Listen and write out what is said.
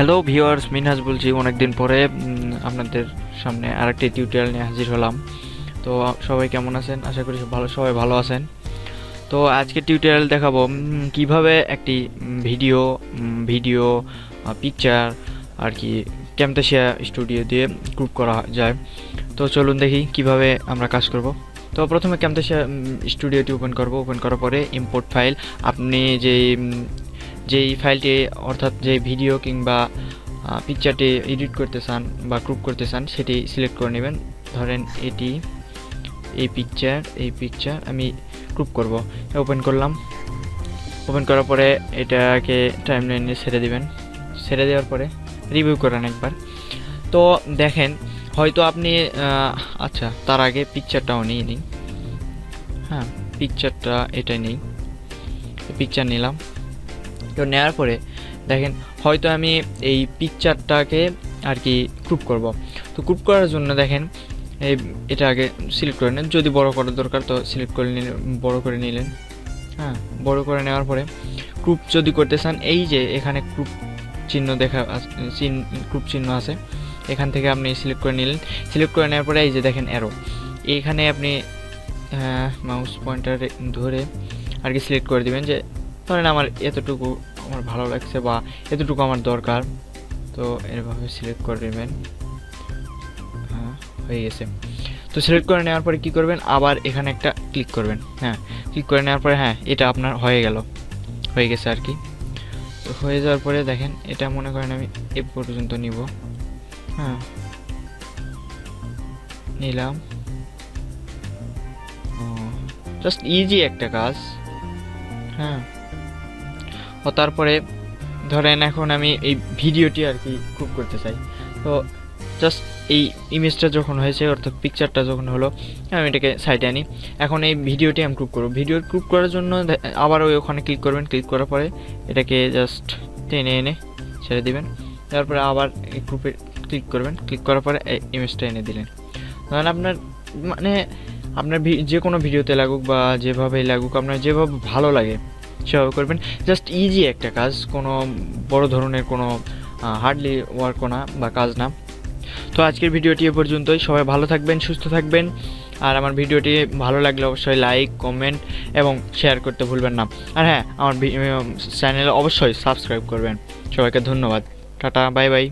Hello viewers, Minhaj বলছি। অনেকদিন পরে আপনাদের সামনে আরেকটি টিউটোরিয়াল নিয়ে হাজির হলাম। তো সবাই কেমন আছেন? আশা করি সবাই ভালো আছেন। তো আজকে টিউটোরিয়াল দেখাবো কিভাবে একটি ভিডিও পিকচার আর কি ক্যামতাসিয়া স্টুডিও দিয়ে গ্রুপ করা যায়। তো চলুন দেখি কিভাবে আমরা কাজ করব। তো প্রথমে ক্যামতাসিয়া স্টুডিওটি ওপেন করার পরে ইম্পোর্ট ফাইল, আপনি যেই ফাইলটি অর্থাৎ যে ভিডিও কিংবা পিকচারটি এডিট করতে চান বা গ্রুপ করতে চান সেটি সিলেক্ট করে নেবেন। ধরেন এই পিকচার আমি গ্রুপ করব। ওপেন করলাম। ওপেন করার পরে এটাকে টাইমলাইনে ছেড়ে দিবেন। ছেড়ে দেওয়ার পরে রিভিউ করেন একবার। তো দেখেন হয়তো আপনি আচ্ছা, তার আগে পিকচারটাও নিয়ে নিই। হ্যাঁ, পিকচারটা এটাই নেই। পিকচার নিলাম। তো নেওয়ার পরে দেখেন হয়তো আমি এই পিকচারটাকে আর কি গ্রুপ করব। তো গ্রুপ করার জন্য দেখেন এটা আগে সিলেক্ট করে নেন। যদি বড় করার দরকার তো সিলেক্ট করে নিলেন, বড় করে নিলেন। হ্যাঁ, বড় করে নেওয়ার পরে গ্রুপ যদি করতে চান, এই যে এখানে গ্রুপ চিহ্ন গ্রুপ চিহ্ন আছে, এখান থেকে আপনি সিলেক্ট করে নিলেন। সিলেক্ট করে নেওয়ার পরে এই যে দেখেন অ্যারো, এখানে আপনি মাউস পয়েন্টার ধরে আর কি সিলেক্ট করে দিবেন যে ধরেন আমার এতটুকু আমার ভালো লাগছে বা এতটুকু আমার দরকার। তো এভাবে সিলেক্ট করে নেবেন। হ্যাঁ, হয়ে গেছে। তো সিলেক্ট করে নেওয়ার পরে কী করবেন, আবার এখানে একটা ক্লিক করবেন। হ্যাঁ, ক্লিক করে নেওয়ার পরে হ্যাঁ, এটা আপনার হয়ে গেছে আর কি। তো হয়ে যাওয়ার পরে দেখেন এটা মনে করেন আমি এ পর্যন্ত নিব। হ্যাঁ, নিলাম। জাস্ট ইজি একটা কাজ। হ্যাঁ, ও তারপরে ধরেন এখন আমি এই ভিডিওটি আর কি গ্রুপ করতে চাই। তো জাস্ট এই ইমেজটা যখন হয়েছে অর্থাৎ পিকচারটা যখন হলো, আমি এটাকে সাইডে আনি। এখন এই ভিডিওটি আমি গ্রুপ করব। ভিডিও গ্রুপ করার জন্য আবার ওখানে ক্লিক করবেন। ক্লিক করার পরে এটাকে জাস্ট টেনে এনে ছেড়ে দিবেন। তারপরে আবার এই গ্রুপে ক্লিক করবেন। ক্লিক করার পরে এই ইমেজটা এনে দিলেন। ধরেন আপনার যে কোনো ভিডিওতে লাগুক বা যেভাবেই লাগুক, আপনার যেভাবে ভালো লাগে সেভাবে করবেন। জাস্ট ইজি একটা কাজ, কোনো বড় ধরনের কোনো হার্ডলি ওয়ার্ক না বা কাজ না। তো আজকের ভিডিওটি এ পর্যন্তই। সবাই ভালো থাকবেন, সুস্থ থাকবেন। আর আমার ভিডিওটি ভালো লাগলে অবশ্যই লাইক, কমেন্ট এবং শেয়ার করতে ভুলবেন না। আর হ্যাঁ, আমার চ্যানেলে অবশ্যই সাবস্ক্রাইব করবেন। সবাইকে ধন্যবাদ। Tata, bye bye.